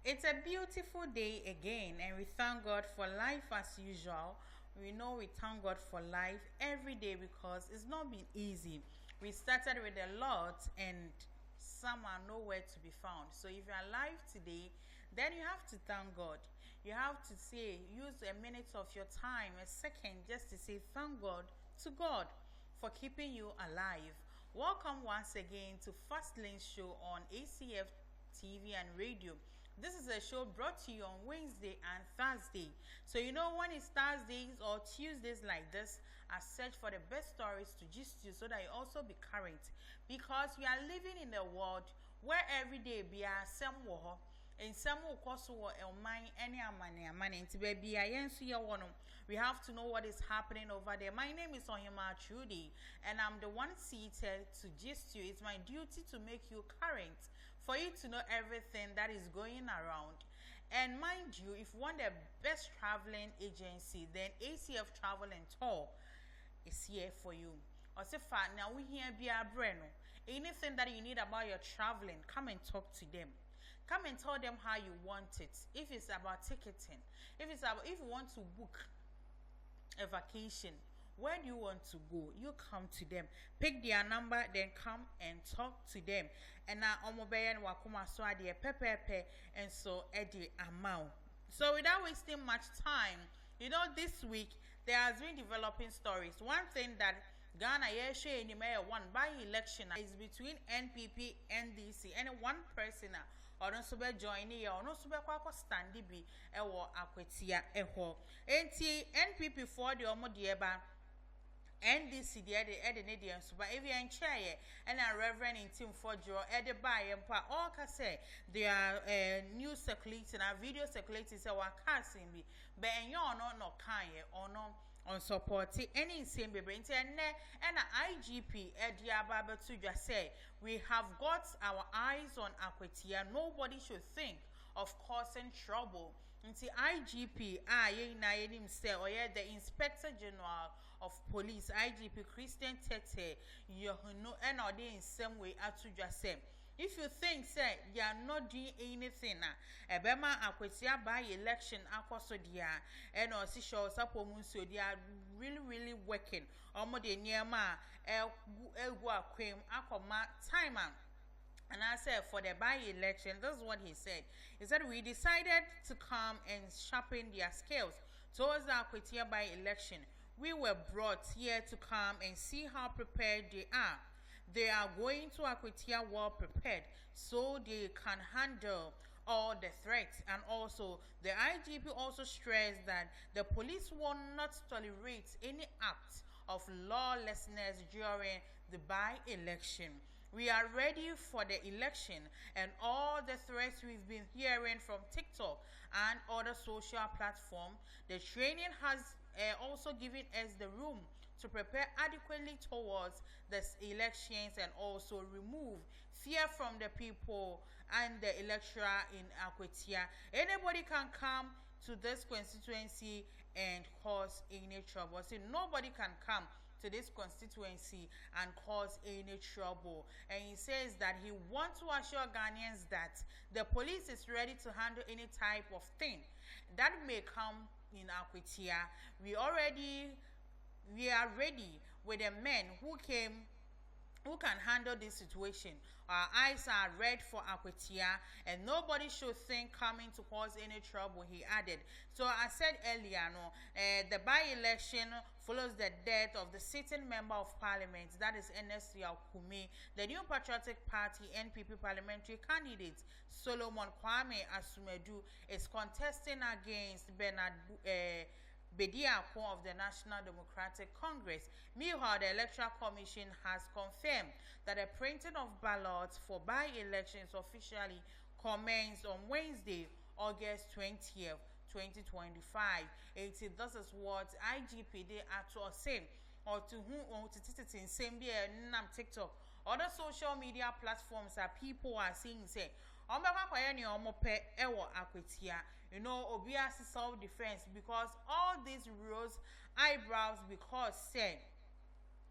It's a beautiful day again, and we thank God for life as usual. We know we thank God for life every day because it's not been easy. We started with a lot, and some are nowhere to be found. So, if you're alive today, then you have to thank God. You have to use a minute of your time, a second, just to say thank God to God for keeping you alive. Welcome once again to First Lane Show on ACF TV and radio. This is a show brought to you on Wednesday and Thursday. So when it's Thursdays or Tuesdays like this, I search for the best stories to gist you so that you also be current. Because we are living in a world where every day be a some war. In some will cause mind any money to baby we have to know what is happening over there. My name is Ohima Trudy, and I'm the one seated to gist you. It's my duty to make you current, for you to know everything that is going around. And mind you, if you want the best traveling agency, then ACF Travel and Tour is here for you. Also, now we here be a brand. Anything that you need about your traveling, come and talk to them. Come and tell them how you want it. If it's about ticketing, if you want to book a vacation, where do you want to go? You come to them, pick their number, then come and talk to them. And now omobeyan wakuma so ade pepepe and so edi amount. So without wasting much time, this week there has been developing stories. One thing that Ghana yeshe ni mayor one by election is between NPP, NDC, and one person or no sube join here or no sube kwako standi bi ewo akwetia eho. Enti NPP for the omo dieba NDC the Canadian super avian chair and a reverend in team for draw by and all can say they are news circulating and video circulating so what casting be but you no kind or no on support any same baby and IGP Edia Baba to just say we have got our eyes on Aquatia. Nobody should think of causing trouble. Until IGP himself or the Inspector General of Police IGP Christian Tete you know and or in some way to just say if you think say you are not doing anything ebema akwetia by election akoso dia and or si show support so they are really working omo de niema egu akwem akoma time. And I said, for the by-election, this is what he said. He said, we decided to come and sharpen their skills towards the Akwetia by-election. We were brought here to come and see how prepared they are. They are going to Akwetia well prepared so they can handle all the threats. And also, the IGP also stressed that the police will not tolerate any act of lawlessness during the by-election. We are ready for the election and all the threats we've been hearing from TikTok and other social platforms. The training has also given us the room to prepare adequately towards the elections and also remove fear from the people and the electorate in Akwetia. Anybody can come to this constituency and cause any trouble. See, nobody can come to this constituency and cause any trouble. And he says that he wants to assure Ghanaians that the police is ready to handle any type of thing that may come in Akwetia. We are ready with the men who can handle this situation. Our eyes are red for Akwetia, and nobody should think coming to cause any trouble, he added. So I said earlier, the by-election follows the death of the sitting member of parliament, that is Ernest Yaokumi. The New Patriotic Party NPP parliamentary candidate Solomon Kwame Asumedu is contesting against Bernard Bediako of the National Democratic Congress. Meanwhile, the Electoral Commission has confirmed that the printing of ballots for by-elections officially commenced on Wednesday, August 20th, 2025. This is what IGP they actually say. Or to whom or to same TikTok. Other social media platforms that people are seeing say Akwetia. Obia self-defense because all these rose eyebrows because said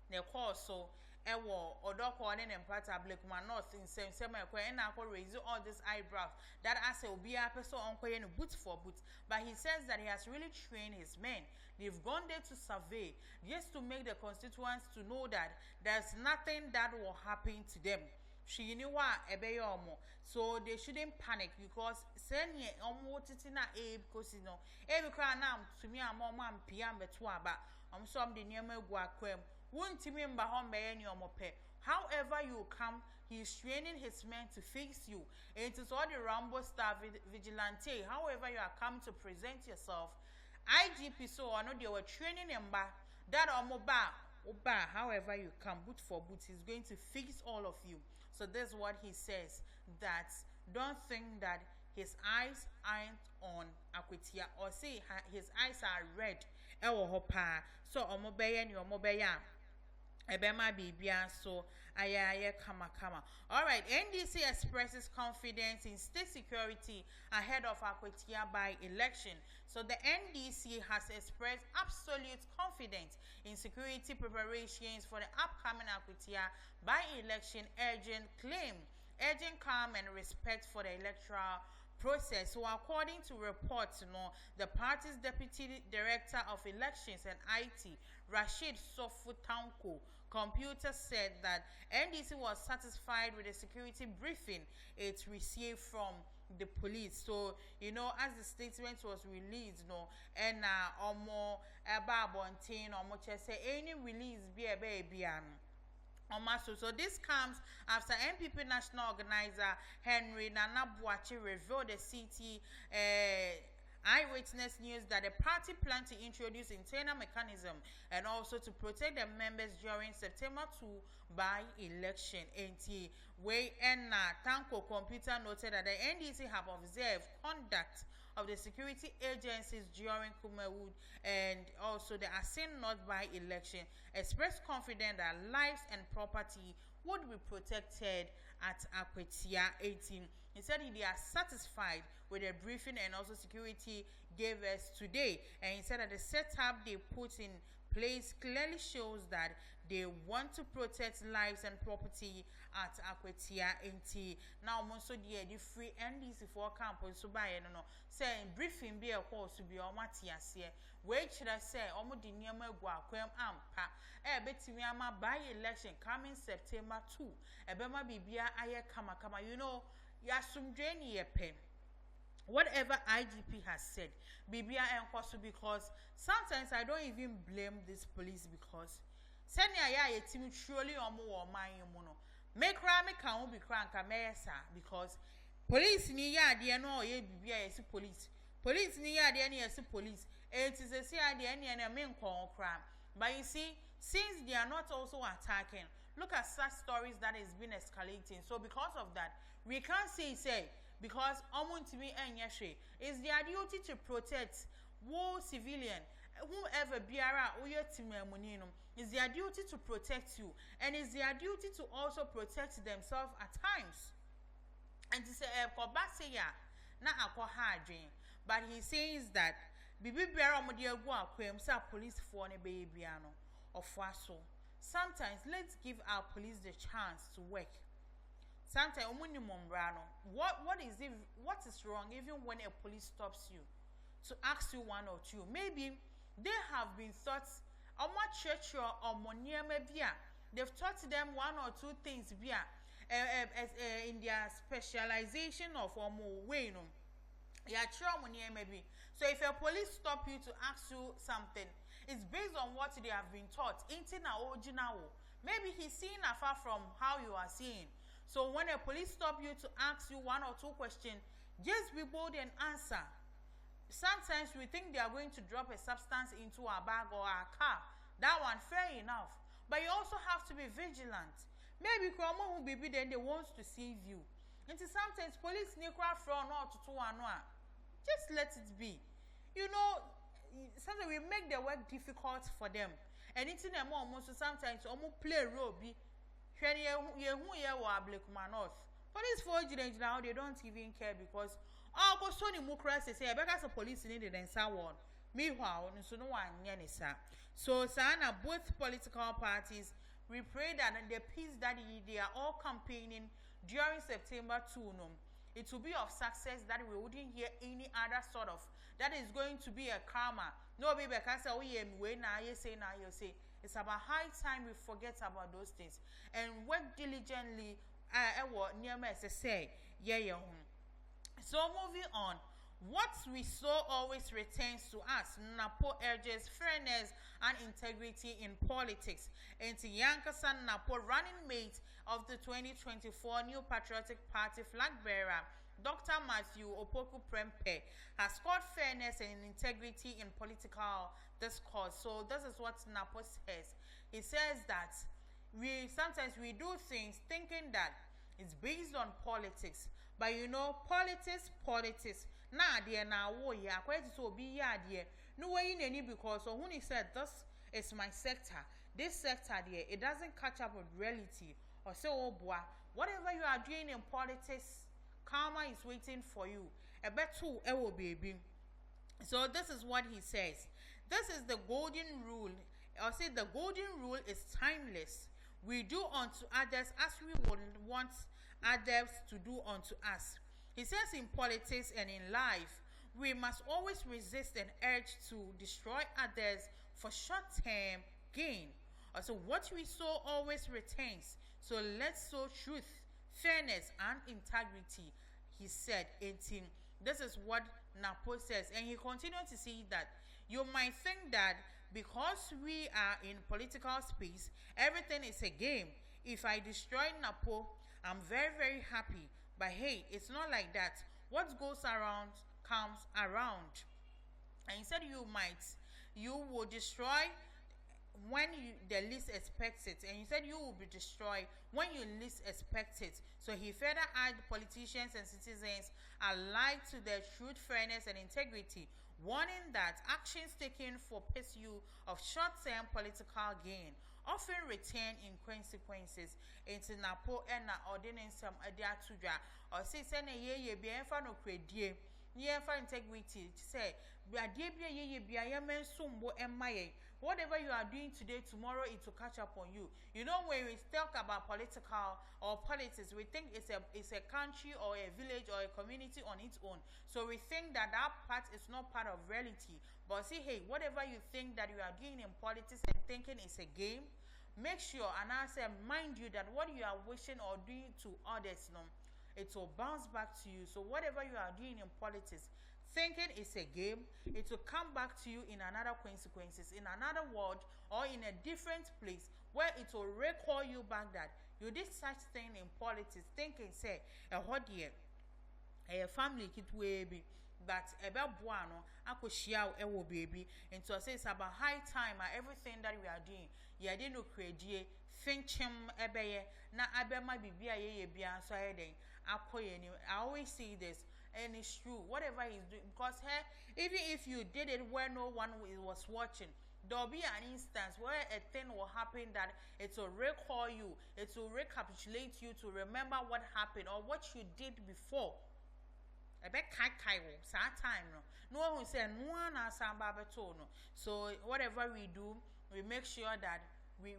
the cause so ewo odoko ne empata black man north in same and I raise all these eyebrows that as a be a person on boot for boot. But he says that he has really trained his men. They've gone there to survey just to make the constituents to know that there's nothing that will happen to them. She knew what so they shouldn't panic because send ye titina because you know every cry now to me a mom PM betwaba some the near me guaquem won't remember home by any omope. However you come, he is training his men to fix you. It is all the Rambo star vigilante. However you are come to present yourself, IGP so I know they were training him back that oba however you come boot for boot, he's going to fix all of you. So that's what he says, that don't think that his eyes aren't on Akwetia or say his eyes are red. So omobeya ni omobeya. Ebema bibia so aya kama. All right, NDC expresses confidence in state security ahead of Akwetia by-election. So the NDC has expressed absolute confidence in security preparations for the upcoming Akwetia by-election, urging calm and respect for the electoral process. So according to reports, the party's deputy director of elections and IT, Rashid Sofutanko Computer, said that NDC was satisfied with the security briefing it received from the police. So as the statement was released, and omo eba bontin omo say any release be a baby so this comes after MPP national organizer Henry Nana Boachi revealed the city eyewitness news that the party planned to introduce internal mechanism and also to protect the members during September 2 by-election. Way and Tanko Computer noted that the NDC have observed conduct of the security agencies during Kumawood and also the Asin North by-election, expressed confidence that lives and property would be protected at Akwetia 18. He said they are satisfied with the briefing and also security gave us today. And he said that the setup they put in place clearly shows that they want to protect lives and property at Akwetia 18. Now, also the free NDC for campus so by saying briefing be a course to be on Matias here. Wait, should I say, almost the near Guaquem Ampa, betting me by election coming September 2. Ebema Bibia Aya Kama, Yasum Jane Yepe. Whatever IGP has said, Bibia and Kosu, because sometimes I don't even blame this police because send ya team truly or more my mono. Make crime can't be crank a mesa because police ni ya dear no ye Bibia is police. Police ni ya dear ni police. It is a say idea and a main crime. But you see, since they are not also attacking, look at such stories that is been escalating. So because of that, we can't say because to me and yeshe is their duty to protect war civilian whoever biara oyo timamunino is their duty to protect you, and it's their duty to also protect themselves at times. And to say na but he says that bibi biara omodia go akwem say police for ne babyano of waso. Sometimes let's give our police the chance to work. Sometimes what is wrong even when a police stops you to ask you one or two? Maybe they have been taught church or they've taught them one or two things in their specialization of way. Maybe. So if a police stop you to ask you something, it's based on what they have been taught. Maybe he's seeing afar from how you are seeing. So when a police stop you to ask you one or two questions, just be bold and answer. Sometimes we think they are going to drop a substance into our bag or our car. That one, fair enough. But you also have to be vigilant. Maybe Kromo will be then they want to save you. And sometimes police nekra from not to one. Just let it be. Sometimes we make the work difficult for them. And it's in them almost sometimes almost play role be. Police for now they don't even care because go so many democracy say because the police needed and so on. Meanwhile, so no one so sana both political parties we pray that the peace that they are all campaigning during September 2, no, it will be of success, that we wouldn't hear any other sort of, that is going to be a karma. No, baby, I can't say, oh, yeah, now you say. It's about high time we forget about those things and work diligently. Near me, say, yeah. So moving on. What we sow always returns to us. Napo urges fairness and integrity in politics. And to Yankasan Napo, running mate of the 2024 New Patriotic Party flag bearer, Dr. Matthew Opoku Prempe, has scored fairness and integrity in political discourse. So this is what Napo says. He says that sometimes we do things thinking that it's based on politics, but politics. Nah, dear, now, yeah, quite so be ya, dear. No way in any, because so when he said, this is my sector, this sector, dear, it doesn't catch up with reality. Or so, oh boy, whatever you are doing in politics, karma is waiting for you. A bet too, baby. So this is what he says. This is the golden rule. I'll say the golden rule is timeless. We do unto others as we would want others to do unto us. He says in politics and in life, we must always resist an urge to destroy others for short-term gain. Also, what we sow always returns. So let's sow truth, fairness, and integrity, he said. 18. This is what Napo says. And he continued to say that you might think that because we are in political space, everything is a game. If I destroy Napo, I'm very, very happy. But hey, it's not like that. What goes around comes around. And he said you will destroy when the least expects it. And he said you will be destroyed when you least expect it. So he further urged politicians and citizens alike to their truth, fairness, and integrity, warning that actions taken for pursuit of short-term political gain often return in consequences. Into Napo and ordinance some idea to draw or say send a ye be en fan of credit, near for integrity. Say, be a dear be a yaman sumbo and my whatever you are doing today, tomorrow it will catch up on you. You know, when we talk about political or politics, we think it's a country or a village or a community on its own. So we think that part is not part of reality. But see, hey, whatever you think that you are doing in politics and thinking is a game, make sure, and I say, mind you that what you are wishing or doing to others, it will bounce back to you. So whatever you are doing in politics, thinking is a game, it will come back to you in another consequences, in another world, or in a different place, where it will recall you back that you did such thing in politics, thinking, say, a hot year, a family kit way be. But about buano, I could share a baby, and so I say it's about high time. Everything that we are doing, yeah, they no credit, think him ebeye, na abe might be a so I always see this, and it's true. Whatever he's doing, because even if you did it where no one was watching, there'll be an instance where a thing will happen that it will recall you, it will recapitulate you to remember what happened or what you did before. I bet kai time no one will say no one has no. So whatever we do, we make sure that we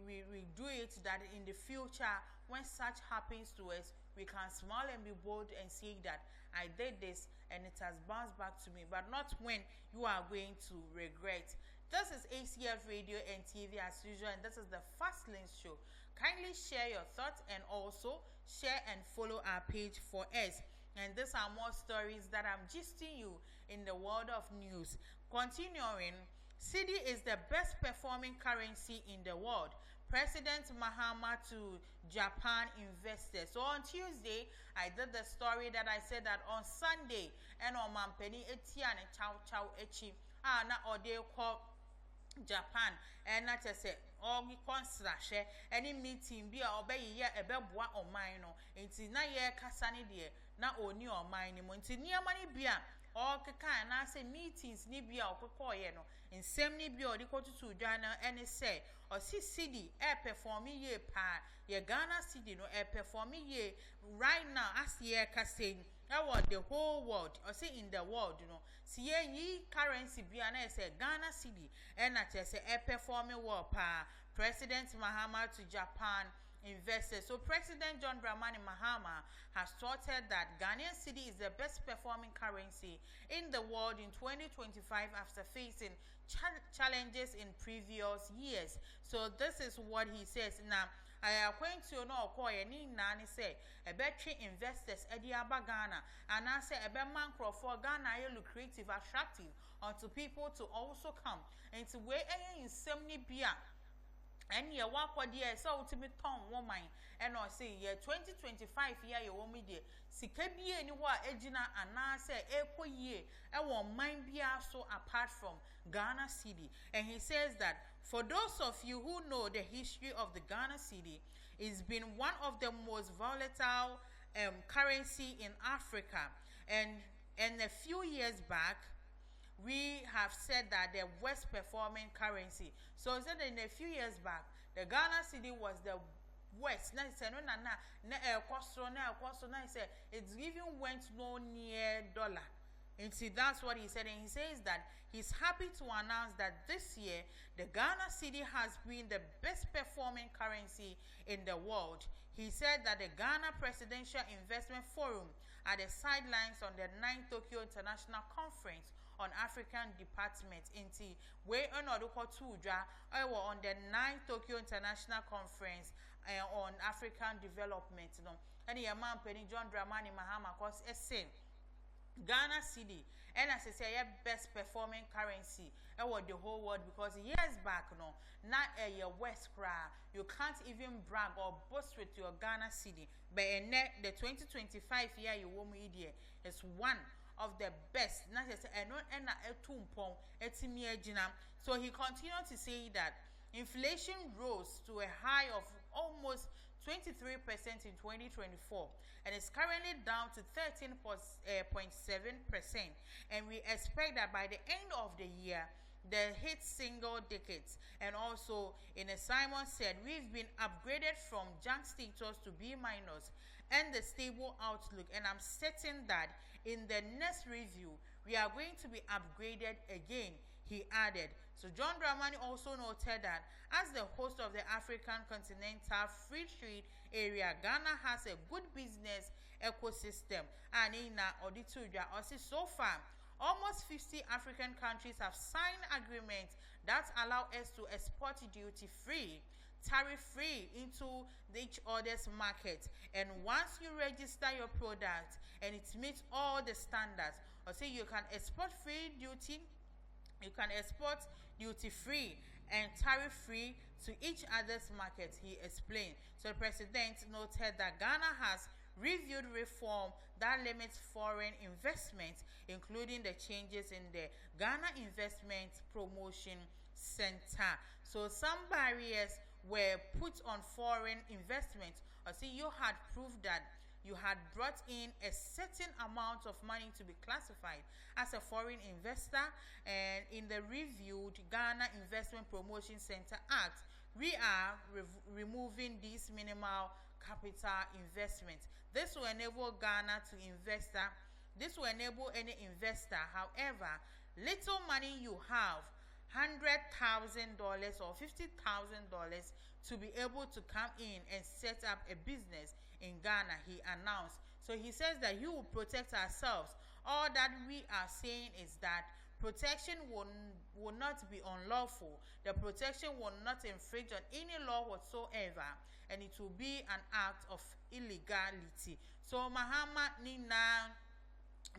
do it, that in the future when such happens to us, we can smile and be bold and say that I did this and it has bounced back to me, but not when you are going to regret. This is ACF Radio and TV as usual, and this is the Fast Lanes Show. Kindly share your thoughts and also share and follow our page for us. And these are more stories that I'm gisting you in the world of news. Continuing, cedi is the best performing currency in the world. President Mahama to Japan investors. So on Tuesday, I did the story that I said that on Sunday, and on Mampeni Etiane Chow Echi, na ode call Japan, and not just say, or we consider any meeting be obey ye a beboa or mine, into na ye casani dear, na oni or mine, into near money beer, or kaka, and I say meetings nibia or cocoyeno, in same nibia or the quarter to Jana, and say, or see city, air performing ye pa, ye Ghana city, no air performing ye right now, as ye casting. I want the whole world, or say in the world, see ye currency be an say Ghana city, and I say a performing war pa President Mahama to Japan investors. So President John Dramani Mahama has stated that Ghanaian cedi is the best performing currency in the world in 2025 after facing challenges in previous years. So this is what he says. Now, I acquaint you no call any nani say a betri investors Ediaba Ghana and I say a man for Ghana lucrative, attractive unto people to also come into where in semni bia. And ye walk what dear so to me Tom woman and I say year 2025 year you want me dear. Sikabi anywhere Ejina and I say equal year I won't mind be so apart from Ghana cedi. And he says that for those of you who know the history of the Ghana cedi, it's been one of the most volatile currency in Africa. And a few years back we have said that the worst performing currency. So said in a few years back, the Ghana cedi was the worst. Now said no it even went no near dollar. And see that's what he said. And he says that he's happy to announce that this year the Ghana cedi has been the best performing currency in the world. He said that the Ghana Presidential Investment Forum are the sidelines on the 9th Tokyo International Conference on African Department inti we another tuja on the 9th Tokyo International Conference on African Development and your man penny John Dramani Mahama cause essay Ghana cedi and as I say best performing currency the whole world because years back not a year west cry you can't even brag or boast with your Ghana cedi but in the 2025 year you won't media is one of the best. So he continued to say that inflation rose to a high of almost 23% in 2024 and is currently down to 13.7%. And we expect that by the end of the year, the hit single digits. And also, in a Simon said, we've been upgraded from junk status to B- and the stable outlook. And I'm certain that in the next review, we are going to be upgraded again, he added. So John Dramani also noted that as the host of the African Continental Free Trade Area, Ghana has a good business ecosystem. And in so far, almost 50 African countries have signed agreements that allow us to export duty-free, tariff-free into each other's market. And once you register your product and it meets all the standards, or say you can export free duty, you can export duty-free and tariff-free to each other's market, he explained. So the president noted that Ghana has reviewed reform that limits foreign investment, including the changes in the Ghana Investment Promotion Center. So some barriers were put on foreign investment. Or see, you had proved that you had brought in a certain amount of money to be classified as a foreign investor. And in the reviewed Ghana Investment Promotion Center Act, we are removing these minimal capital investments. This will enable Ghana to invest. This will enable any investor, however, little money you have, $100,000 or $50,000, to be able to come in and set up a business in Ghana, he announced. So he says that he will protect ourselves. All that we are saying is that protection will not be unlawful. The protection will not infringe on any law whatsoever, and it will be an act of illegality. So Mahama Nina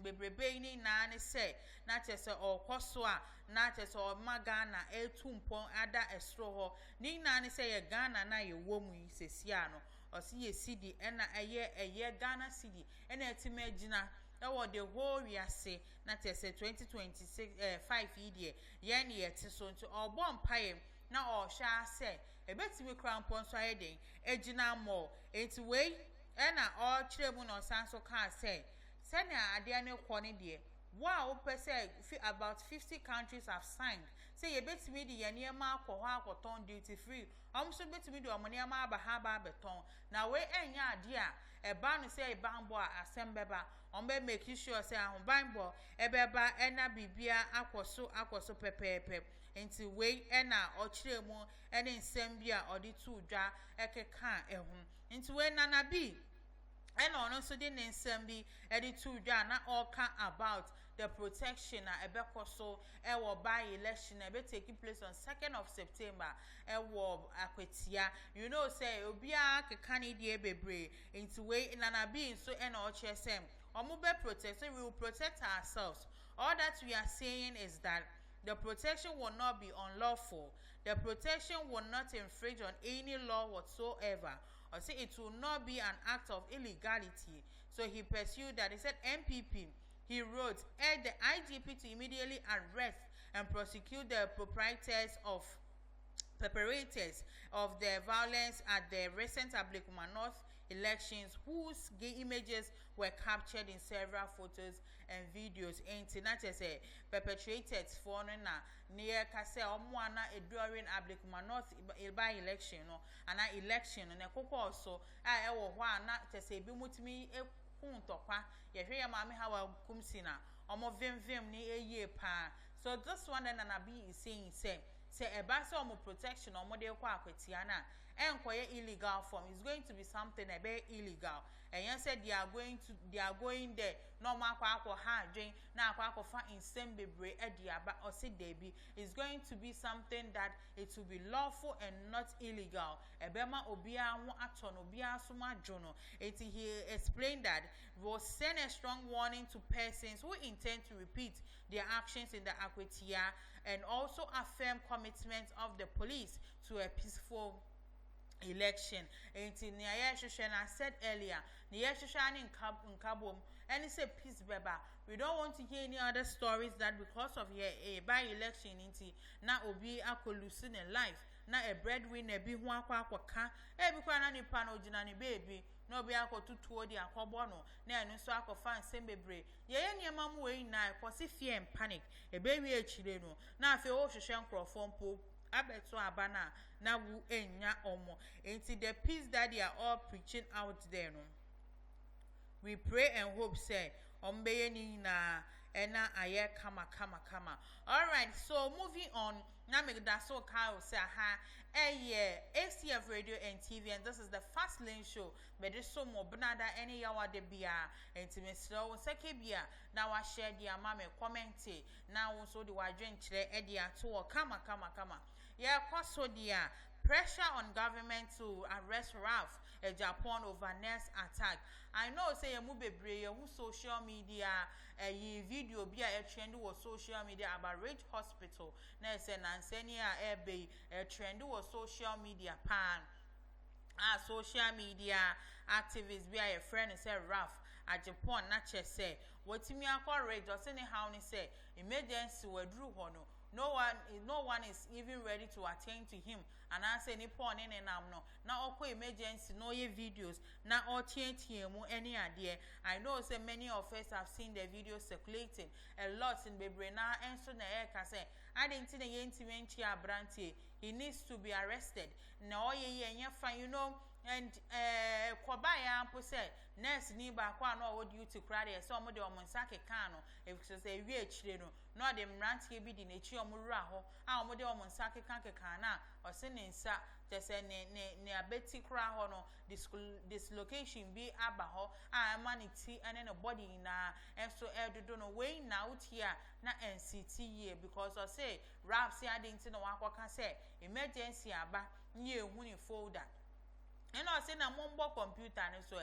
bebrebe ni na ne se na chese okwoso na chese o magana etumpon ada estro ho ni na ne se ye Ghana na ye wo mu sesia no o se ye cedi na eye Ghana cedi na etima gina e wo the whole wiase na chese 2026 5 year ye ne yete so nti obo mpaye na o hwa se ebetimi krampon so ayeden egina mo enti we na o kire mu no sanso ka se sɛnea adeɛ ne kɔ ne deɛ wow per se about 50 countries have signed. Say you bet me the yaniama ko ton duty free. So bet me do amoniama bahaba beton. Now we enya dia a ban say a bambo assembeba on be make you sure say on bambo ebeba ena bibia akwaso pepepe nti we ena ochiremu ena nsembia odi tu dwa ekeka ehun nti we nana bi and also the nsem bi edi to dwa na all can about the protection na ebeko so by election e be taking place on 2nd of September akwetia you know say obia keka ne die bebre into way nana bi so and all chesem omo be protect so we will protect ourselves. All that we are saying is that the protection will not be unlawful. The protection will not infringe on any law whatsoever. Or say it will not be an act of illegality. So he pursued that. He said MPP, he wrote, urged the IGP to immediately arrest and prosecute the perpetrators of the violence at the recent Ablekuma North elections, whose gay images were captured in several photos and videos. And not just a perpetrated for near Kase or Moana during Ablekuma North by election and election and a coco also I not to say Bimutimi a kuntokwa ya hear mammy how kumsina or vim ni a year pa. So this one and Anabi is saying say a basso protection or model quaquetiana and quite illegal form is going to be something a bit illegal. And you said they are going there no matter hard drain now in Sembebre Ediaba or say Debbie is going to be something that it will be lawful and not illegal. Ebema Obia Aton Obia Suma Jono. He explained that will send a strong warning to persons who intend to repeat their actions in the Akwetia and also affirm commitment of the police to a peaceful election. And I said earlier, in Kabum, and it's a peace beba. We don't want to hear any other stories that because of a by election now obi losing a life. Now a breadwinner be one kwa every ni pano jinani baby. No be ako to the akobono. Na no so ako fan sembebre. Ye any mamu way na kwasi fear and panic. A baby a chileno. Na fe o hwehwe nkrofo po. Abeto abana na wu enya omo. Enti the peace that they are all preaching out there no. We pray and hope say ombeye ni na ena aye kama. All right, so moving on. Now make that so Kyle say ha ACF Radio and TV, and this is the Fast Lane Show. But this so more banada any yawa de bia and to Miss Slow Sekebia. Now I share the mame comment. Now also the wajin chile edia to kama. Yeah, so dear pressure on government to arrest Ralph Japan over next attack. I know say a mube brave who social media video be a trend was social media about Ridge Hospital. Nelson and Senia Abbey a trend was social media pan. Social media activists be a friend and say Ralph at Japan not just say what me call Ridge or anyhow say emergency were drew hono. No one is even ready to attend to him. And I say ni porn in and no. Now oko emergency no ye videos. Now all TNT any idea. I know say many of us have seen the videos circulating a lot in Bebrena and so na air can say I didn't see the intimate branty. He needs to be arrested. Now ye fine, you know. And Kwabaya ampo say nurse ni ba kwa no wo duty cry there so mo de omonsake kan no if so say wi achire no no de mrant ye bi di na chi omura ho a mo de omonsake kan na o se ne nsa te se ne abeti kra ho no dislocation bi aba ho a manity ene no body na so do no we na utia na NCT ye because I say rap say adinti no wakwa say emergency aba nye hu ni folder. And I say na mumbo computer and so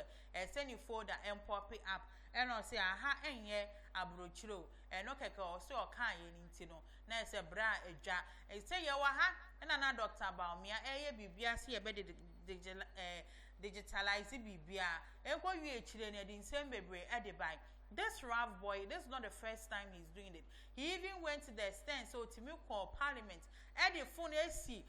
send you folder and pop it up. And I say aha enye abrochiro and okay so kan ye no na say bra eja e say ye wa ha and na doctor about me bibia say e be digitalize bibia e ko wi echire na di nsem bebre e de buy. This Rav boy, this is not the first time he's doing it. He even went to the extent so to me call parliament and the phone AC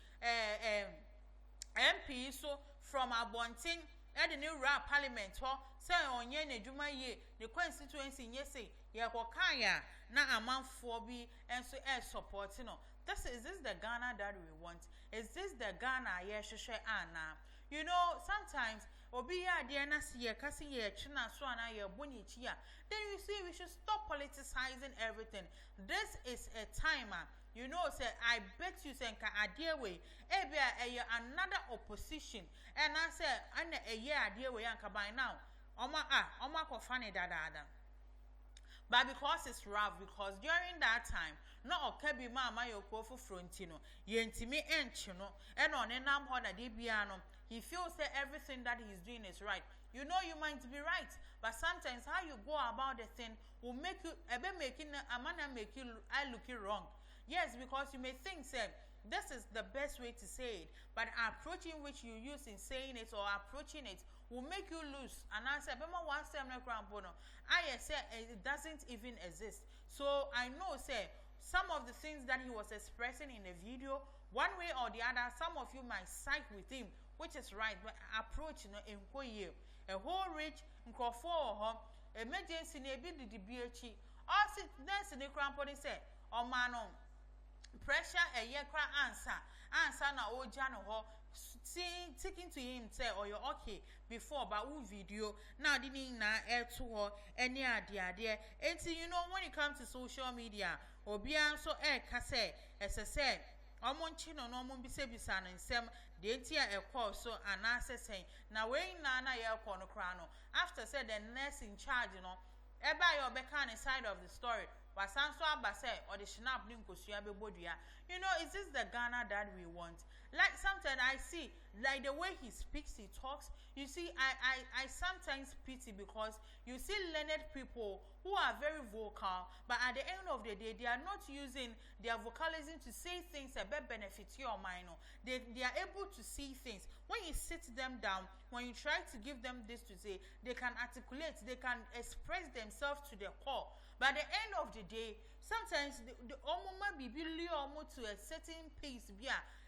MP so from Abontin the new rap parliament say onye ne dwuma ye the constituency nye say ye kokaya na amanfo bi enso support no. Is this the Ghana that we want? Is this the Ghana ye hwehwe ana? You know, sometimes obi ya de na se ye kase ye twena so ana ye boni chi a, then you see we should stop politicizing everything. This is a timer. You know, say I bet you say nka ade we ebia another opposition and I say ana eye ade we anka by now oma ko fane dada. But because it's rough, because during that time, no okabi mama yoko for frontino, yentimi enchino, and on a nam hoda dibiano, he feels that everything that he's doing is right. You know you might be right, but sometimes how you go about the thing will make you make you I look it wrong. Yes, because you may think say this is the best way to say it, but approach in which you use in saying it or approaching it will make you lose. And I said, I say it doesn't even exist. So I know say some of the things that he was expressing in the video, one way or the other, some of you might side with him, which is right, but approach in a whole rich emergency the BH also dance in the crown say or man pressure a year cry answer na ojano ho taking to him say or you're okay before but who video now didn't na air to her any idea and you know when it comes to social media or beyond so air casse as I said chino no mun bisa no nsem de ntia e call so anase saying na we na ye call no krano after said the nurse in charge you know eba your bekan side of the story wasanso abase or the shinap ninkosua bebodua. You know, is this the Ghana that we want? Like sometimes I see like the way he speaks, he talks, you see I sometimes pity because you see learned people who are very vocal, but at the end of the day they are not using their vocalism to say things that benefit your mind. They are able to see things. When you sit them down, when you try to give them this to say, they can articulate, they can express themselves to their core. But at the end of the day, sometimes the might be almost to a certain pace,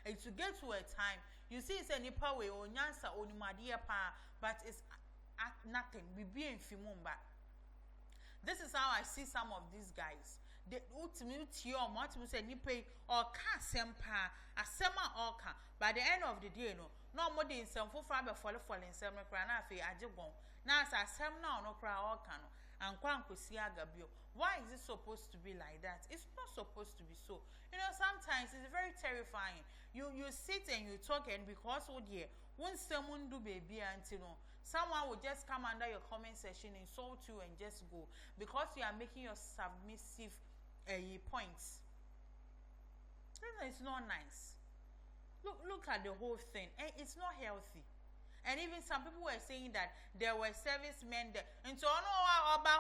and to get to a time, you see it's any power or nyansa or madia pa, but it's nothing. We be in Fimumba. This is how I see some of these guys. The ultimate your multiple say nipe or ka sempa a sema or ka. By the end of the day, no more than some full fiber fall in some crana fe ajigon. Now as I sem now no cry or cano. And why is it supposed to be like that? It's not supposed to be so. You know, sometimes it's very terrifying. You sit and you talk, and because oh dear, when someone do baby until someone will just come under your comment section, insult you, and just go because you are making your submissive points. It's not nice. Look at the whole thing, and it's not healthy. And even some people were saying that there were servicemen there. And so, no, oba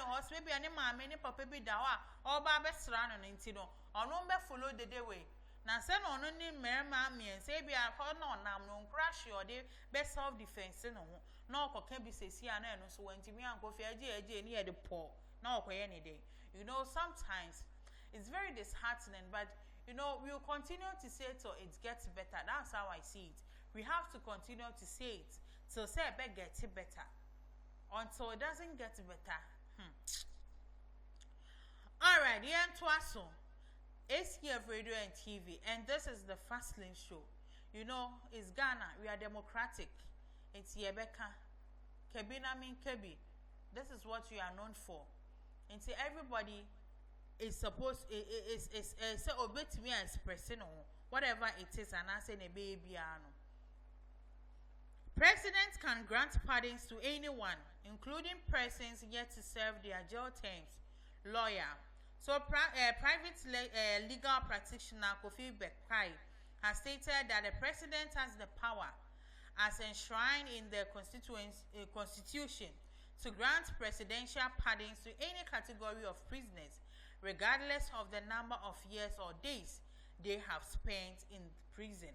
no hospital, maybe any man, many papa be dawa, oba best run on intino, or no be follow the day way. Now, send on only mere mammy and say, be a corner on nam, no crash your day, best self defense, no, can be say, see, and so when Timmy and Kofi near the poor, no, any day. You know, sometimes it's very disheartening, but you know, we'll continue to say it till it gets better. That's how I see it. We have to continue to say it till say it gets better until it doesn't get better. All right, yeah, Twaso, ACF Radio and TV, and this is the Fast Lane Show. You know, it's Ghana. We are democratic. It's Yebeka, Kebina mean Kebi. This is what we are known for. And see, everybody is supposed is say obey to me as expressing whatever it is, and I say a baby. Presidents can grant pardons to anyone, including persons yet to serve their jail terms. Lawyer. So, private legal practitioner Kofi Bekai has stated that the president has the power, as enshrined in the Constitution, to grant presidential pardons to any category of prisoners, regardless of the number of years or days they have spent in prison.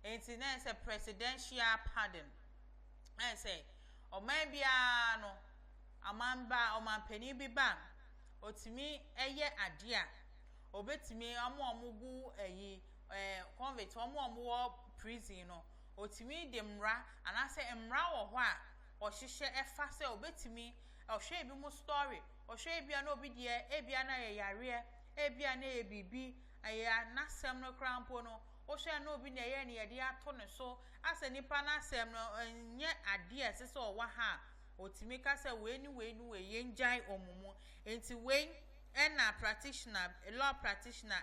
It's a presidential pardon. I say, or maybe no, a man ba or man penny be bang, or to me a year a dear, or bet me a more mugu a convict or more prison, otimi de mra anase mra wo ho a ohihye efa se obetimi ohwe bi mu story ohwe bia na obi de ebia na ye yare ebia na ye bibi aya nasem no krampo no ohwe na obi na ye ne ye de ato ne so ase nipa na asem no nye ade ese so wa ha otimi ka se we ni we yenjai omumu enti we na practitioner a law practitioner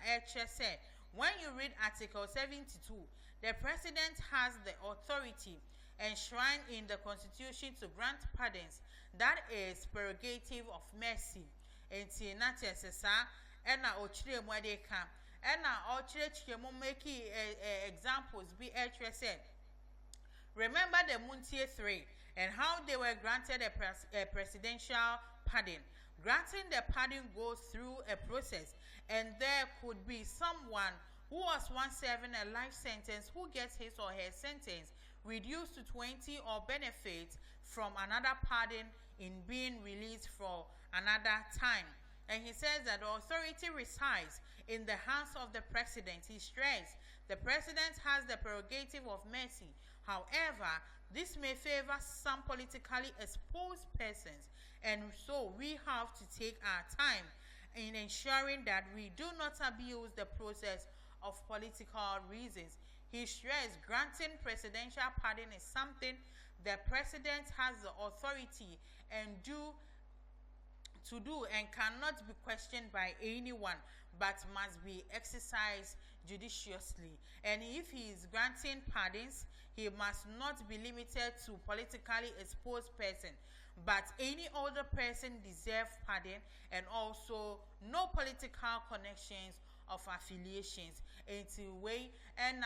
say when you read article 72 the president has the authority enshrined in the constitution to grant pardons that is prerogative of mercy enti na tesesa na ochire mu ade ka na ochire mu make examples be say remember the Muntie 3 and how they were granted a presidential pardon. Granting the pardon goes through a process, and there could be someone who was once serving a life sentence who gets his or her sentence reduced to 20 or benefits from another pardon in being released for another time. And he says that the authority resides in the hands of the president. He stressed the president has the prerogative of mercy. However, this may favor some politically exposed persons, and so we have to take our time in ensuring that we do not abuse the process of political reasons. He stressed granting presidential pardon is something the president has the authority and to do and cannot be questioned by anyone, but must be exercised judiciously. And if he is granting pardons, he must not be limited to politically exposed person, but any other person deserves pardon, and also no political connections of affiliations. Until way and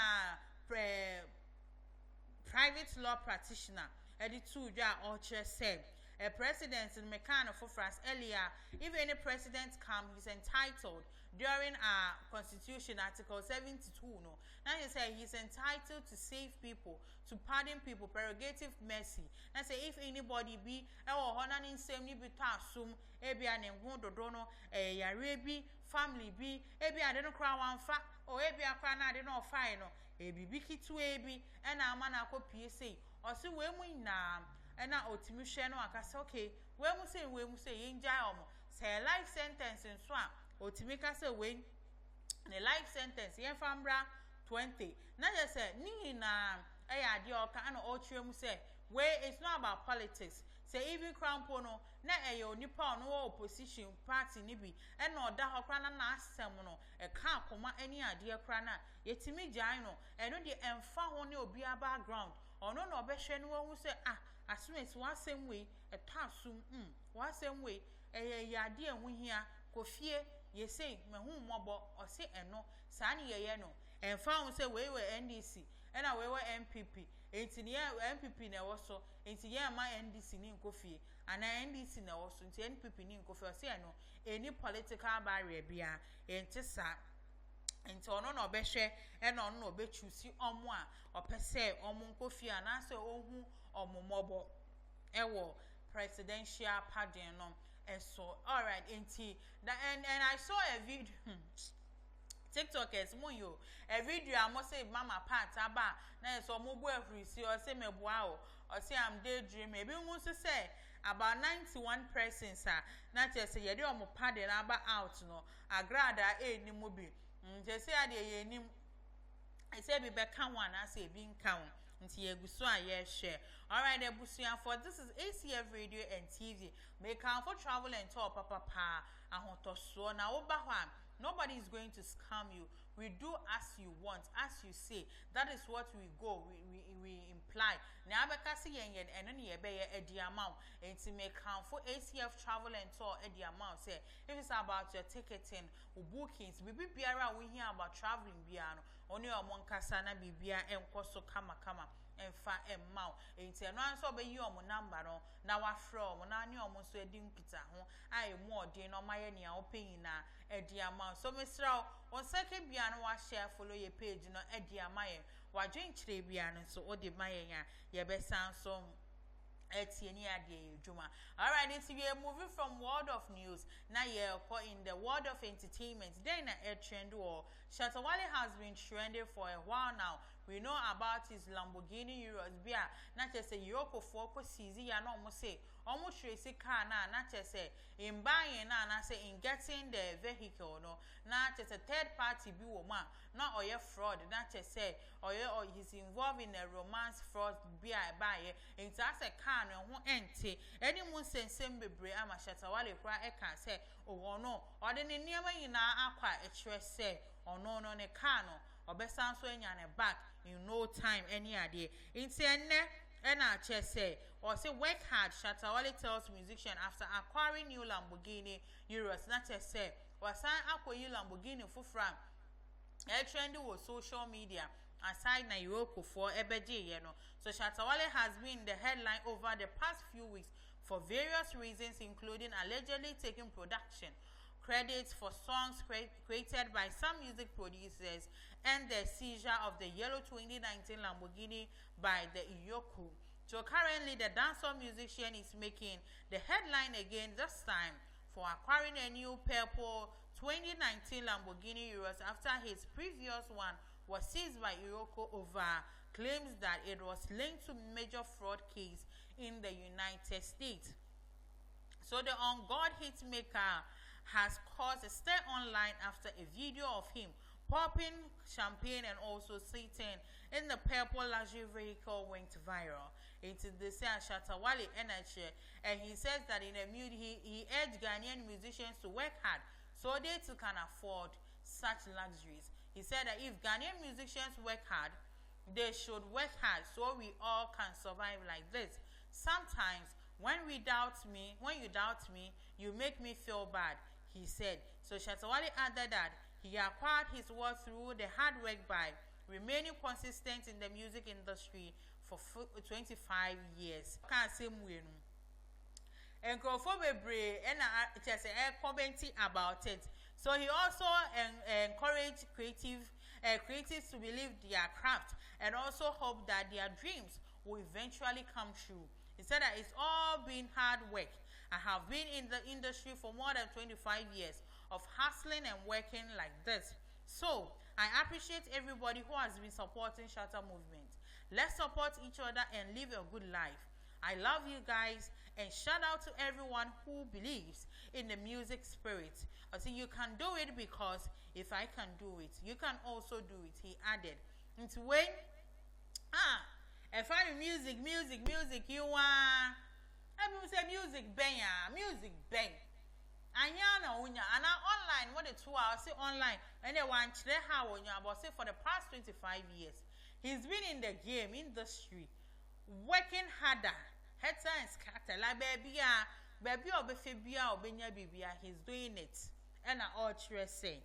private law practitioner, Editu Ultra said. A president in Mekano for France earlier, if any president comes, he's entitled during our constitution article 72 no. Now you say he's entitled to save people, to pardon people, prerogative mercy. Now say if anybody be honoring same ni bita sum ebi ane do no yarebi family be ebi ade no kra wan fa o ebi akra na ade no fa no ebi bikitu ebi e na amana akopie sei o se we mu na ena otimi hwe no akasa okay we mu say yenjai omo say life sentence nso a otimi ka say we the life sentence yen fambra 20 na je say ni na ade oka na o tire mu say we it's not about politics say even crampo no na onipa no opposition party ni bi e na oda hokra na asem no e ka akoma ani ade kra na yetimi jai no e no de emfa ho ne obi background ono na obehwe no hu say asumesi wasem we etasum wasem we yade enhu hia kofie yesei mehu mmobo ose eno saa ne yeye no emfa hu say we NDC ena we MPP enti ne MPP na wo so enti ye ma NDC ni nkofie ana NDC na wo so enti NPP ni nkofie ose eno any political barrier bia enti sa enti ono na obehwe ena ono na obechusi omo a opese omo nkofie ana se ohu omomobo ewo presidential pardon no so all right enti and I saw a video TikTokers mo a video I say mama part aba na so mo bo afri si o say meboa o say I'm daydream maybe won say about 91 persons na say ye de omo pardon aba out no agrada ni mo bi say ade ye nim I say be beka one I say bi nka won nti yeguso a ye share. All right, ebusuan for this is ACF Radio and TV. Make for travel and tour papa ahotoso na oba ho nobody is going to scam you. We do as you want, as you say. That is what we go. We imply. Na abeka se yen eno ne ye be ye edi amount. Enti make for ACF travel and tour edi amount say if it's about your ticketing or bookings, bibi biara we hear about traveling biano. Oni omon kasa na bibia enkoso kama emfa emma enti eno anso be yi omo number no na wa from na ani omo so edi nkita ho ai mu odin no maye ne a opeyin na edi amount so mesra on second bia no wa share follow your page no edi amaye wa dwen kire bia no so odi maye ya ye be san so etieni ade juma. All right, we are moving from world of news now in the world of entertainment. Then a trend or Shatawale has been trending for a while now, we know about his Lamborghini Euros bia na chese Yoko for ko sizi ya no mo say almost tracy car na chese in buying na say in getting the vehicle no na chese third party bi wo ma na oye fraud na chese oye or he's involved in a romance fraud bia buy into as a car no ho ente any mun sensem bebre ama Shatawale kra e kan say o no or the niema nyina akwa e kire say ono no ne car no obesan so enya ne back in no time any idea into enne ena chese or say work hard. Shatawale tells musician after acquiring new Lamborghini Euros na chese wasan akwayi Lamborghini fufra e trendy with social media aside na Yoko for ebeje ye no. So Shatawale has been the headline over the past few weeks for various reasons, including allegedly taking production credits for songs created by some music producers and the seizure of the yellow 2019 Lamborghini by the Yoko. So currently the dancehall musician is making the headline again, this time for acquiring a new purple 2019 Lamborghini Euros after his previous one was seized by Yoko over claims that it was linked to major fraud case in the United States. So the on-God hitmaker has caused a stir online after a video of him popping champagne and also sitting in the purple luxury vehicle went viral. It is the Shatawale energy, and he says that in a mood he urged Ghanaian musicians to work hard so they too can afford such luxuries. He said that if Ghanaian musicians work hard, they should work hard so we all can survive like this. Sometimes when you doubt me, you make me feel bad, he said. So Shatawale added that he acquired his worth through the hard work by remaining consistent in the music industry for 25 years. Can't say mwenu. And just commenting about it. So he also encouraged creatives to believe their craft and also hope that their dreams will eventually come true. He said that it's all been hard work. I have been in the industry for more than 25 years of hustling and working like this. So I appreciate everybody who has been supporting Shatter Movement. Let's support each other and live a good life. I love you guys, and shout out to everyone who believes in the music spirit. I think you can do it, because if I can do it, you can also do it, he added. Into when if I music you want everyone say music bang Anyana unya and online what the 2 hours say online and they want to how unya about say for the past 25 years he's been in the game industry working harder heads and scatter like baby or befibia or benya bibia he's doing it and I all say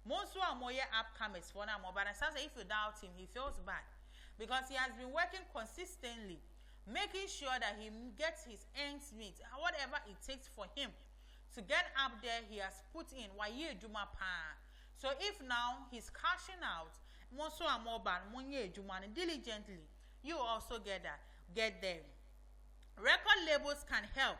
most are more upcomers for now but if you doubt him he feels bad because he has been working consistently making sure that he gets his ends meet whatever it takes for him to get up there. He has put in waye juma pa. So if now he's cashing out most are more bad money juma diligently, you also get them. Record labels can help,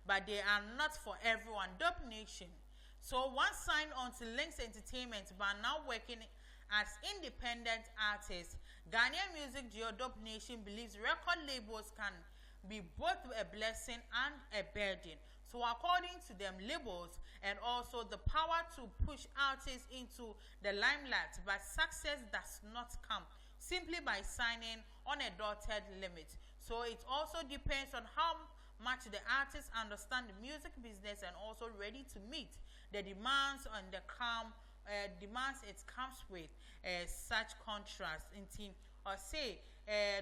but they are not for everyone. Dope Nation. So once signed on to Lynx Entertainment but now working as independent artists, Ghanaian music duo Dope Nation believes record labels can be both a blessing and a burden. So according to them, labels and also the power to push artists into the limelight, but success does not come simply by signing on a dotted limit. So it also depends on how much the artists understand the music business and also ready to meet the demands and the demands it comes with such contrast in team or say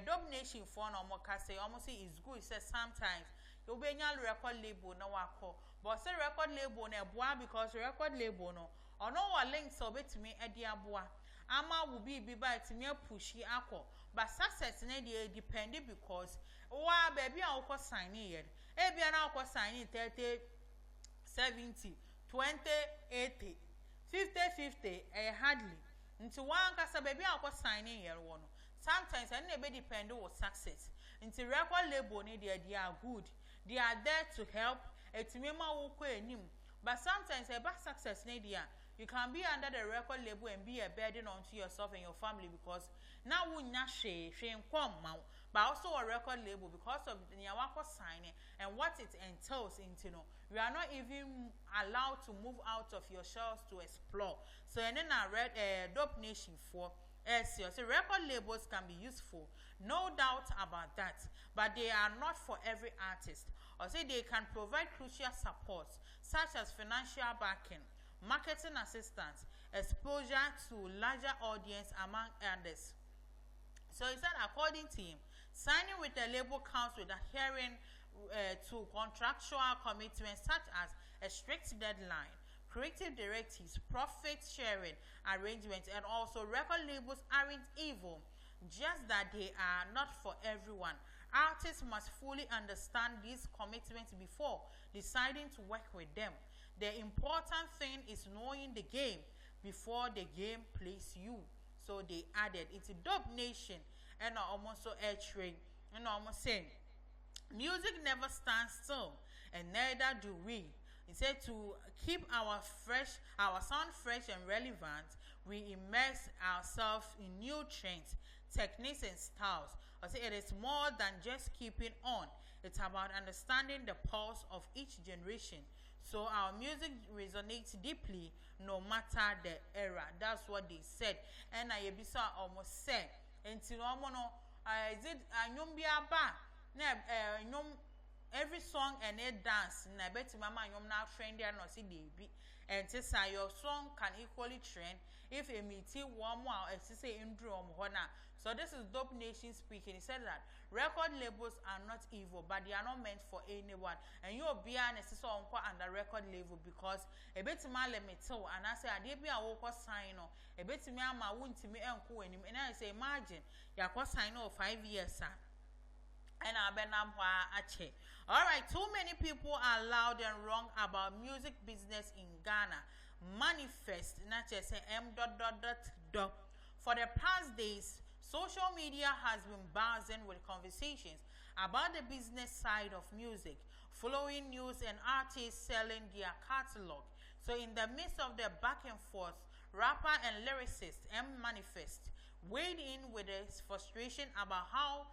Dope Nation for no more say almost say is good. It says sometimes you be record label no wako but say record label na boa because record label no ono wa links so betimi edi aboa ama will be by timi pushy akọ but success na dey depend because wa baby a ukọ sign here e bia na ukọ sign 30 70 20 80 50 hardly into one kasa baby a ukọ sign here one sometimes and e be depend on success into record label ni they are good. They are there to help. Etimema woko enim. But sometimes a bad success nedia. You can be under the record label and be a burden onto yourself and your family because now we not share but also a record label because of the Nyawako signing and what it entails into you are not even allowed to move out of your shells to explore. So and then I read Dope Nation for SEO. So record labels can be useful, no doubt about that, but they are not for every artist. Or say they can provide crucial support such as financial backing, marketing assistance, exposure to larger audience among others. So he said according to him, signing with a label comes with adhering to contractual commitments such as a strict deadline, creative directives, profit sharing arrangements, and also record labels aren't evil, just that they are not for everyone. Artists must fully understand these commitments before deciding to work with them. The important thing is knowing the game before the game plays you. So they added, it's a Dope Nation and almost air train and almost saying music never stands still and neither do we. He said to keep our sound fresh and relevant, we immerse ourselves in new trends, techniques and styles. I say it is more than just keeping on. It's about understanding the pulse of each generation. So our music resonates deeply no matter the era. That's what they said. And I almost said, until is it every song and a dance na beti mama yom na trend there no see dey and say your song can equally trend if a meeting one more say indrum hona. So this is Dope Nation speaking. He said that record labels are not evil, but they are not meant for anyone, and you'll be honest so on under record label because a bit my limit so and I say I did be a walk sign or a bit me ama won't me uncle and I say imagine ya sign 5 years sir. And all right, too many people are loud and wrong about music business in Ghana. Manifest, not just say For the past days, social media has been buzzing with conversations about the business side of music, following news and artists selling their catalog. So in the midst of the back and forth, rapper and lyricist Manifest weighed in with his frustration about how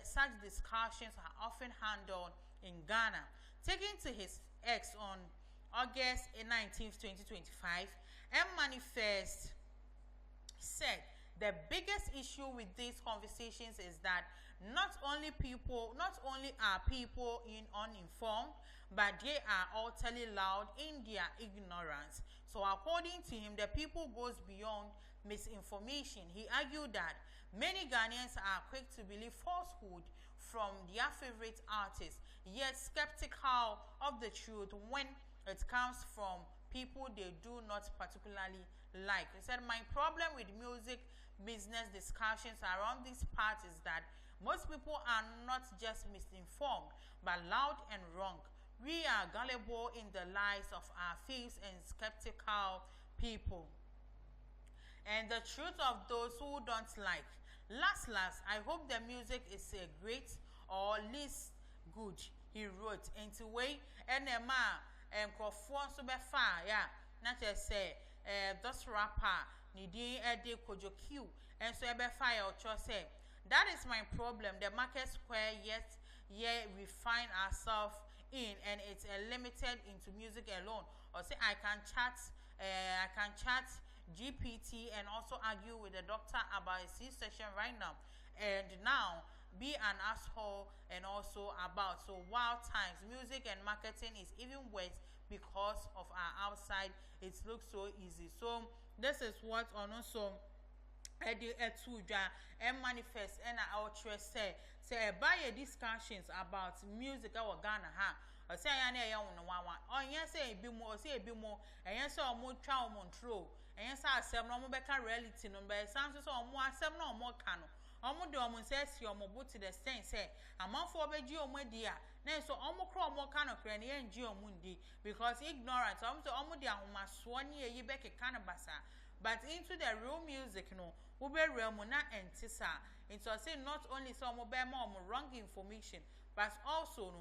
such discussions are often handled in Ghana. Taking to his X on August 19, 2025, Manifest said the biggest issue with these conversations is that not only are people uninformed, but they are utterly loud in their ignorance. So according to him, the people goes beyond misinformation. He argued that many Ghanaians are quick to believe falsehood from their favorite artists, yet skeptical of the truth when it comes from people they do not particularly like. He said, my problem with music business discussions around this part is that most people are not just misinformed, but loud and wrong. We are gullible in the lies of our faiths and skeptical people, and the truth of those who don't like. Last, I hope the music is a great or least good, he wrote. Into way, and and so be far, yeah. Not just say, this rapper, Nidin Ede Kojo Q, and so be fire or say. That is my problem. The market square yet we find ourselves in, and it's limited into music alone. Or say I can chat GPT and also argue with the doctor about a C-section right now, and now be an asshole and also about so wild times. Music and marketing is even worse because of our outside. It looks so easy. So this is what on also Ep12 and Manifest and our say buy discussions about music our Ghana I say I know no one on yes say be more and yes or more chow montrol and yes I say no more reality no but sounds so more some no more cano almost the almost says your mobile to the same say a month for Geo media now so almost crow more cano cranny and Geo Mundi because ignorance almost the almost 1 year you back a cannabasa. But into the real music, we be real mona and tisa. Into say not only some more wrong information, but also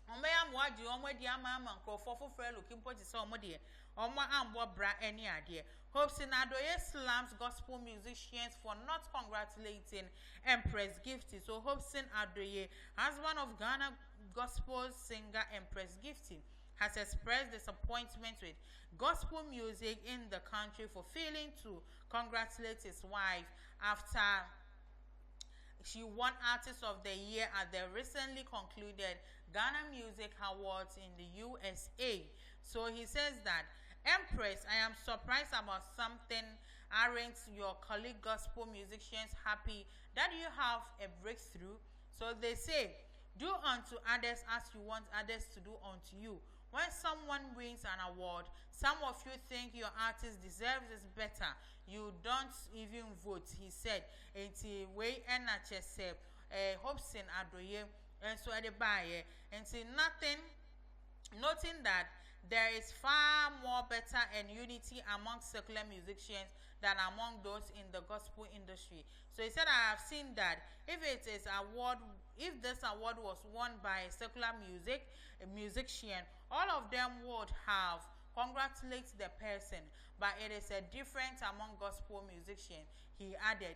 Omaya mwadi omwadi ama nkrofo frɛ looking point so omode omo ambo bra any idea. Hopes in Adoye slams gospel musicians for not congratulating Empress Gifty. So Hopes in Adoye, husband of Ghana gospel singer Empress Gifty, has expressed disappointment with gospel music in the country for failing to congratulate his wife after she won Artist of the Year at the recently concluded Ghana Music Awards in the USA. So he says that, Empress, I am surprised about something. Aren't your colleague gospel musicians happy that you have a breakthrough? So they say, do unto others as you want others to do unto you. When someone wins an award, some of you think your artist deserves this better. You don't even vote, he said. Enti we NHS hopes in Adoye and so at the buyer. And noting that there is far more better and unity among secular musicians than among those in the gospel industry. So he said, I have seen that if this award was won by a secular musician, all of them would have congratulated the person, but it is a difference among gospel musicians, he added.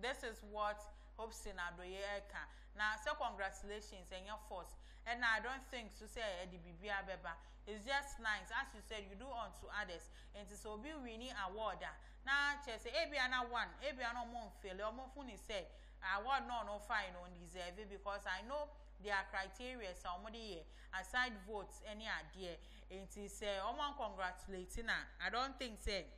This is what Hopes in Adoye Eka. Now, so congratulations and your force. And I don't think to say Eddie Bibia Beba. It's just nice. As you said, you do unto others. And so be winning award. Now, Chelsea, Ebiana one, Ebiana Mon fail. Or Mofuni said, award no fine on deserve it because I know their criteria somebody aside votes any idea. And he say, Oman congratulating. I don't think say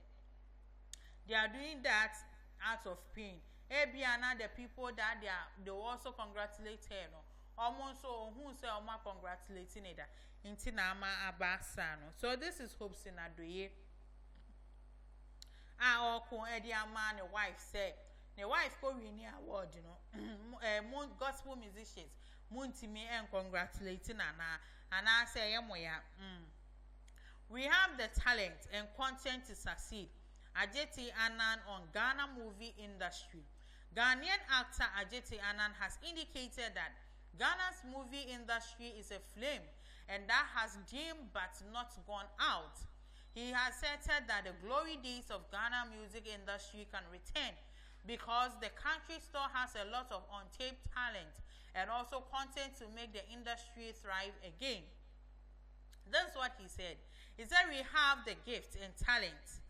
they are doing that out of pain. Ebiana, the people that they also congratulate her, no. Almost so who say Oma congratulating it into Nama Abasano. So this is Hopes in Adoye. Oko Edia man, the wife said, the wife go win award, you know. Gospel musicians, Muntimi and congratulating Anna, and I say, we have the talent and content to succeed. Ajeti Annan on Ghana movie industry. Ghanaian actor Ajeti Annan has indicated that Ghana's movie industry is a flame and that has dimmed but not gone out. He has stated that the glory days of Ghana music industry can return because the country still has a lot of untapped talent and also content to make the industry thrive again. That's what he said. He said we have the gift and talent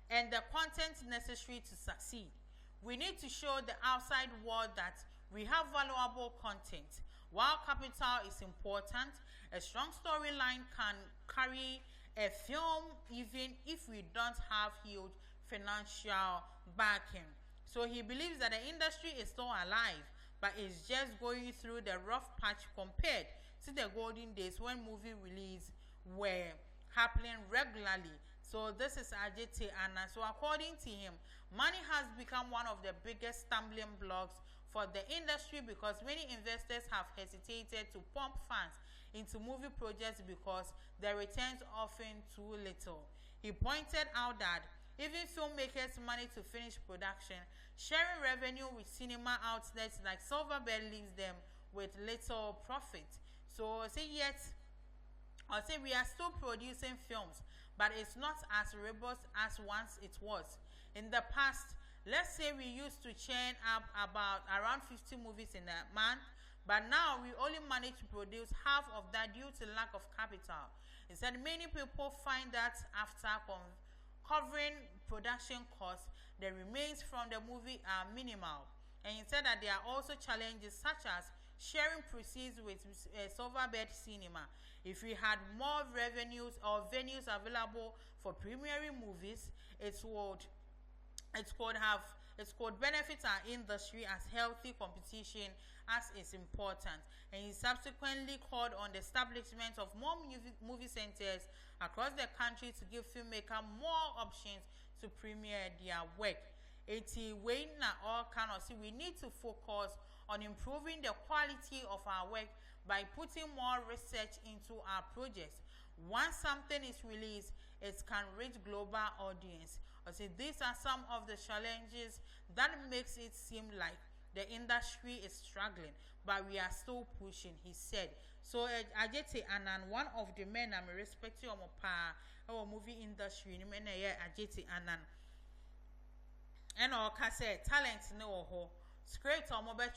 and the content necessary to succeed. We need to show the outside world that we have valuable content. While capital is important, a strong storyline can carry a film even if we don't have huge financial backing. So he believes that the industry is still alive, but it's just going through the rough patch compared to the golden days when movie release were happening regularly. So this is Ajete Anna. So according to him, money has become one of the biggest stumbling blocks for the industry because many investors have hesitated to pump funds into movie projects because the returns are often too little. He pointed out that even filmmakers manage to finish production, sharing revenue with cinema outlets like Silverbird leaves them with little profit. So we are still producing films, but it's not as robust as once it was. In the past, let's say we used to churn up about around 50 movies in a month, but now we only manage to produce half of that due to lack of capital. He said many people find that after covering production costs, the remains from the movie are minimal. And he said that there are also challenges such as sharing proceeds with Silverbird Cinema. If we had more revenues or venues available for premiering movies, it could benefit our industry as healthy competition as is important. And he subsequently called on the establishment of more movie centers across the country to give filmmakers more options to premiere their work. We need to focus on improving the quality of our work by putting more research into our projects. Once something is released, it can reach global audience. These are some of the challenges that makes it seem like the industry is struggling, but we are still pushing, he said. So Ajete Anan, one of the men I'm respecting our movie industry, Ajete Anan. And all say talent no ho, script or mobile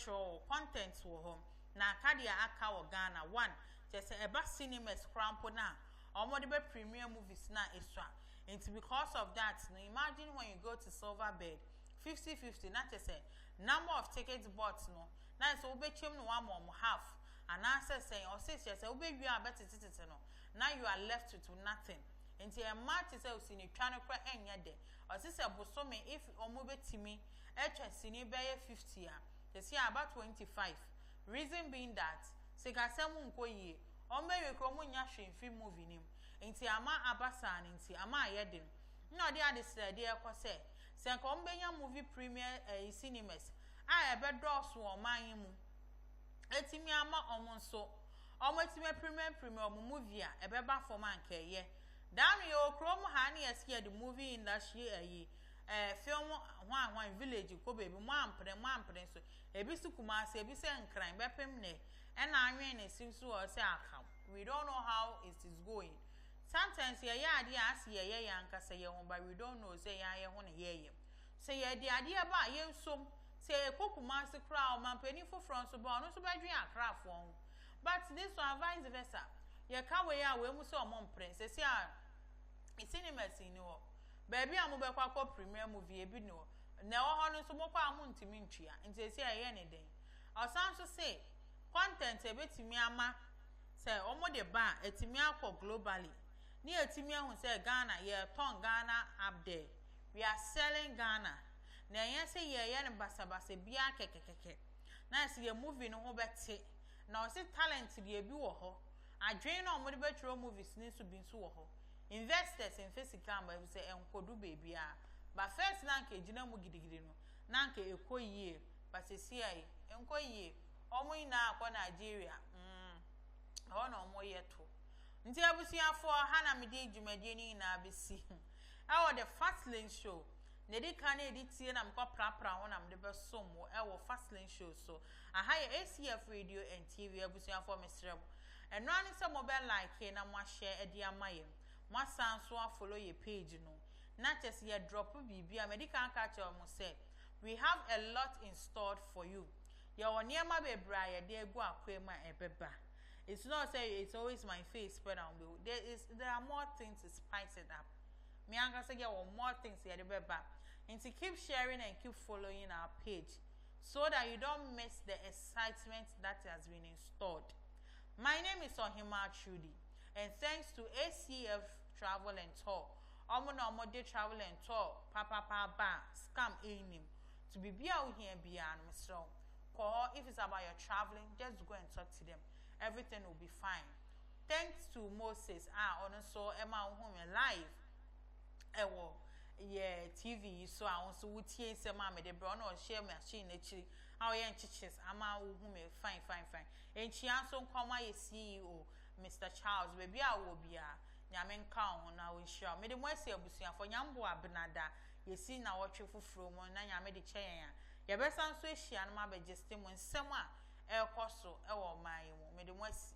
content wo na kadia aka wo Ghana one just a bus cinema scrampo na or be premiere movies na extra. And because of that, now imagine when you go to Silver Bed 50-50, not just say number of tickets bought no. Now it's over chim no one more half. And answer saying or 6 years, obey you are better no. Now you are left with nothing. Until a match is out in a trying to cry any day. Or sister Bosome, if or move to me, senior bay 50 year, they see about 25. Reason being that, Segasamun Koye, or may you come when you're free moving him. Inti ama abasan inti ama yedin no de adesere de ekose se nkombenya movie premiere cinemas a ebe dos wo man mu etimi ama omonso omotime premiere movie a ebe ba form ankeye dan yo krom ha na yesie the movie industry film one village ko baby mo ampre so ebi su Kumasi ebi se nkran bepem ne na anwen ne simsu o se akam. We don't know how it is going. Sometimes ye idea as ye yanka say ye but we don't know say ye ho na ye. Say ye the idea ba ye nsom say Kumasi crowd man penny for front so ba no so ba dwen akra fo. But this one vice versa. Ye ka we ya we mu so omon prince say it's cinemas in no. Baby am be kwa premiere movie ebi no. Na wo ho no so mo kwa am ntimi ntwia. Nti say ye ne den. Osan so say content ebetimi ama say omo de ba etimi akọ globally. Ni etimi ahun say Ghana ye ton Ghana up there. We are selling Ghana. Na yen say ye ne basabase bia kekekeke. Na say ye movie no ho bete. Na o say talent de bi wo ho. Adwen na omo de betro movies ni so bi so wo ho. Investors in physical but say enkodu baby a. But first na nke gina mu gidigidi no. Na nke ekoyie but say ai enkoyie. Omo ina akọ Nigeria. Ono omo yeto. Nti abusuafo ha na mede dwumadie ni na besi. Ewo the fast lane show. Ne di kan editie na mkọ prapra ho na mde besom wo ewo fast lane show so. Aha ye ACF radio and TV abusuafo mesrem. Eno ani se mobile like na mo share edi amaye. Mo san so follow your page no. Na just ye drop bibia me di kan ka che mo say we have a lot installed for you. Ye woniema bebra ye de egu akwema ebeba. It's not say it's always my face spread on the there are more things to spice it up. Me anga say more things here the back. And to keep sharing and keep following our page so that you don't miss the excitement that has been installed. My name is Ohima Trudy and thanks to ACF Travel and Tour. Omo Travel and Tour papa scam aim to be out here beyond Mr. Call if it's about your traveling, just go and talk to them. Everything will be fine. Thanks to Moses, also Emma home live. Yeah, TV, so I also would hear some mamma, the brown or share machine, actually. Our young chiches, Ama whom fine. And she also come my CEO, Mr. Charles, baby, I will be a Yamen Cown, I will share. Made the West Busia for Yambo Benada, you see now what you from, and I made the chair. Your best answer, she and my just when someone. El Costo, my, made the West